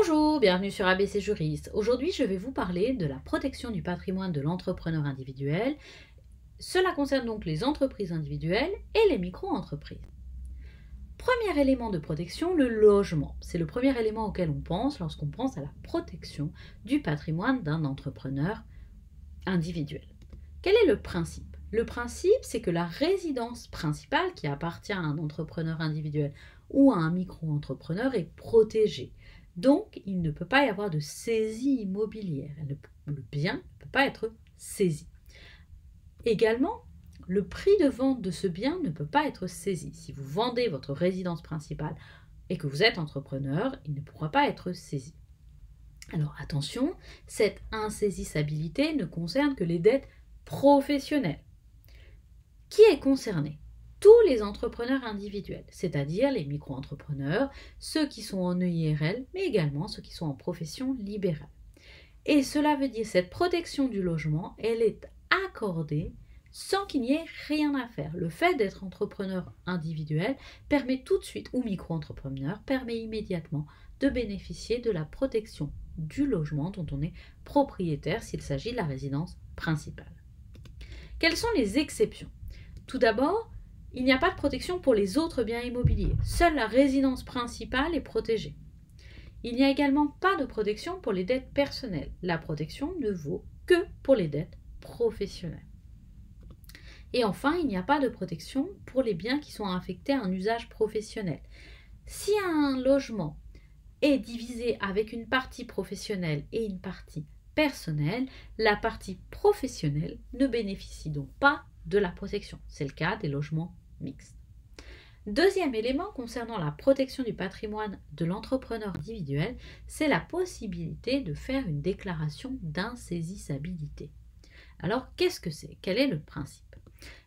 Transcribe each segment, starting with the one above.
Bonjour, bienvenue sur ABC Juriste. Aujourd'hui, je vais vous parler de la protection du patrimoine de l'entrepreneur individuel. Cela concerne donc les entreprises individuelles et les micro-entreprises. Premier élément de protection, le logement. C'est le premier élément auquel on pense lorsqu'on pense à la protection du patrimoine d'un entrepreneur individuel. Quel est le principe? Le principe, c'est que la résidence principale qui appartient à un entrepreneur individuel ou à un micro-entrepreneur est protégée. Donc, il ne peut pas y avoir de saisie immobilière. Le bien ne peut pas être saisi. Également, le prix de vente de ce bien ne peut pas être saisi. Si vous vendez votre résidence principale et que vous êtes entrepreneur, il ne pourra pas être saisi. Alors attention, cette insaisissabilité ne concerne que les dettes professionnelles. Qui est concerné? Tous les entrepreneurs individuels, c'est-à-dire les micro-entrepreneurs, ceux qui sont en EIRL, mais également ceux qui sont en profession libérale. Et cela veut dire que cette protection du logement, elle est accordée sans qu'il n'y ait rien à faire. Le fait d'être entrepreneur individuel permet tout de suite, ou micro-entrepreneur, permet immédiatement de bénéficier de la protection du logement dont on est propriétaire s'il s'agit de la résidence principale. Quelles sont les exceptions? Tout d'abord, il n'y a pas de protection pour les autres biens immobiliers. Seule la résidence principale est protégée. Il n'y a également pas de protection pour les dettes personnelles. La protection ne vaut que pour les dettes professionnelles. Et enfin, il n'y a pas de protection pour les biens qui sont affectés à un usage professionnel. Si un logement est divisé avec une partie professionnelle et une partie personnelle, la partie professionnelle ne bénéficie donc pas de la protection. C'est le cas des logements mixtes. Deuxième élément concernant la protection du patrimoine de l'entrepreneur individuel, c'est la possibilité de faire une déclaration d'insaisissabilité. Alors, qu'est-ce que c'est? Quel est le principe?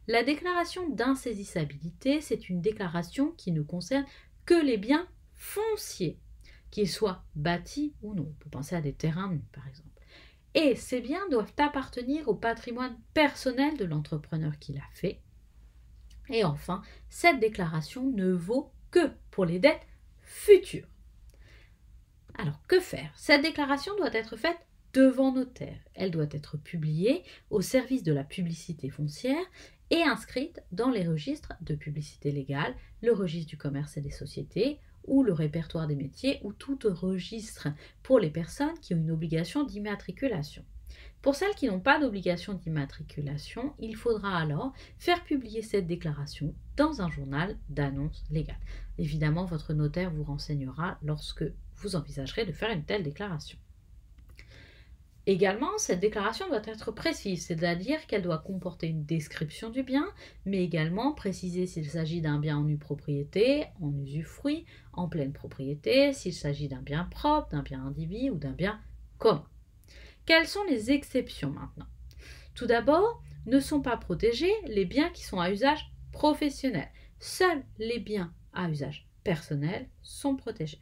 La déclaration d'insaisissabilité, c'est une déclaration qui ne concerne que les biens fonciers, qu'ils soient bâtis ou non. On peut penser à des terrains nus, par exemple. Et ces biens doivent appartenir au patrimoine personnel de l'entrepreneur qui l'a fait. Et enfin, cette déclaration ne vaut que pour les dettes futures. Alors, que faire? Cette déclaration doit être faite devant notaire. Elle doit être publiée au service de la publicité foncière et inscrite dans les registres de publicité légale, le registre du commerce et des sociétés, ou le répertoire des métiers, ou tout registre pour les personnes qui ont une obligation d'immatriculation. Pour celles qui n'ont pas d'obligation d'immatriculation, il faudra alors faire publier cette déclaration dans un journal d'annonce légale. Évidemment, votre notaire vous renseignera lorsque vous envisagerez de faire une telle déclaration. Également, cette déclaration doit être précise, c'est-à-dire qu'elle doit comporter une description du bien, mais également préciser s'il s'agit d'un bien en nue propriété, en usufruit, en pleine propriété, s'il s'agit d'un bien propre, d'un bien individu ou d'un bien commun. Quelles sont les exceptions maintenant? Tout d'abord, ne sont pas protégés les biens qui sont à usage professionnel. Seuls les biens à usage personnel sont protégés.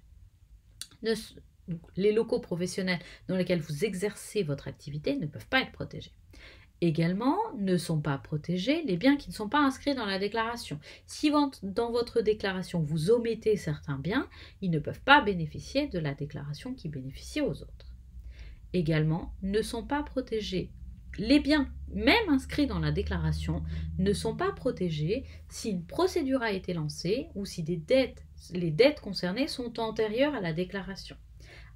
Les locaux professionnels dans lesquels vous exercez votre activité ne peuvent pas être protégés. Également, ne sont pas protégés les biens qui ne sont pas inscrits dans la déclaration. Si dans votre déclaration vous omettez certains biens, ils ne peuvent pas bénéficier de la déclaration qui bénéficie aux autres. Également, ne sont pas protégés les biens, même inscrits dans la déclaration, ne sont pas protégés si une procédure a été lancée ou si les dettes concernées sont antérieures à la déclaration.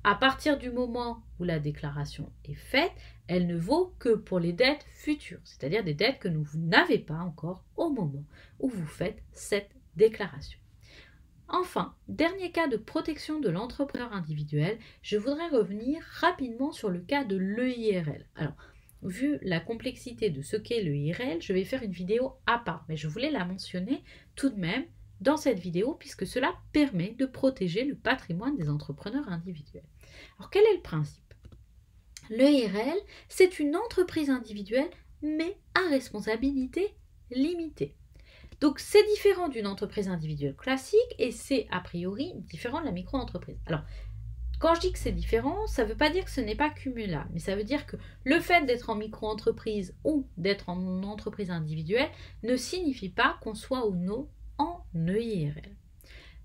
À partir du moment où la déclaration est faite, elle ne vaut que pour les dettes futures, c'est-à-dire des dettes que vous n'avez pas encore au moment où vous faites cette déclaration. Enfin, dernier cas de protection de l'entrepreneur individuel, je voudrais revenir rapidement sur le cas de l'EIRL. Alors, vu la complexité de ce qu'est l'EIRL, je vais faire une vidéo à part, mais je voulais la mentionner tout de même dans cette vidéo puisque cela permet de protéger le patrimoine des entrepreneurs individuels. Alors, quel est le principe? L'EIRL, c'est une entreprise individuelle, mais à responsabilité limitée. Donc, c'est différent d'une entreprise individuelle classique et c'est a priori différent de la micro-entreprise. Alors, quand je dis que c'est différent, ça ne veut pas dire que ce n'est pas cumulable, mais ça veut dire que le fait d'être en micro-entreprise ou d'être en entreprise individuelle ne signifie pas qu'on soit ou non en EIRL.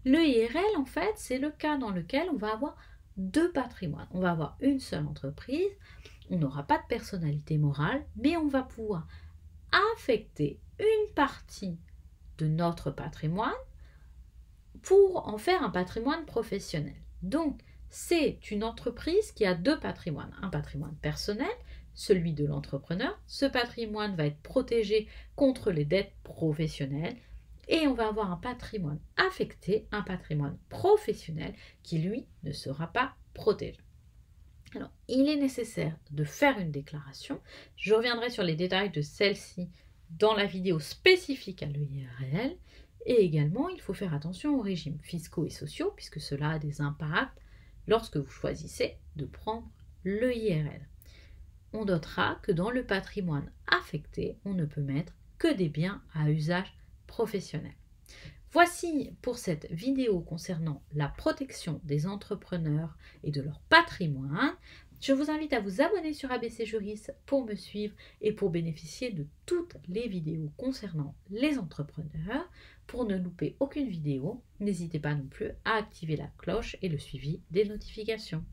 L'EIRL, en fait, c'est le cas dans lequel on va avoir deux patrimoines. On va avoir une seule entreprise, on n'aura pas de personnalité morale, mais on va pouvoir affecter une partie de notre patrimoine pour en faire un patrimoine professionnel. Donc, c'est une entreprise qui a deux patrimoines. Un patrimoine personnel, celui de l'entrepreneur. Ce patrimoine va être protégé contre les dettes professionnelles. Et on va avoir un patrimoine affecté, un patrimoine professionnel qui, lui, ne sera pas protégé. Alors, il est nécessaire de faire une déclaration. Je reviendrai sur les détails de celle-ci dans la vidéo spécifique à l'EIRL. Et également, il faut faire attention aux régimes fiscaux et sociaux, puisque cela a des impacts lorsque vous choisissez de prendre l'EIRL. On notera que dans le patrimoine affecté, on ne peut mettre que des biens à usage professionnel. Voici pour cette vidéo concernant la protection des entrepreneurs et de leur patrimoine. Je vous invite à vous abonner sur ABC Juris pour me suivre et pour bénéficier de toutes les vidéos concernant les entrepreneurs. Pour ne louper aucune vidéo, n'hésitez pas non plus à activer la cloche et le suivi des notifications.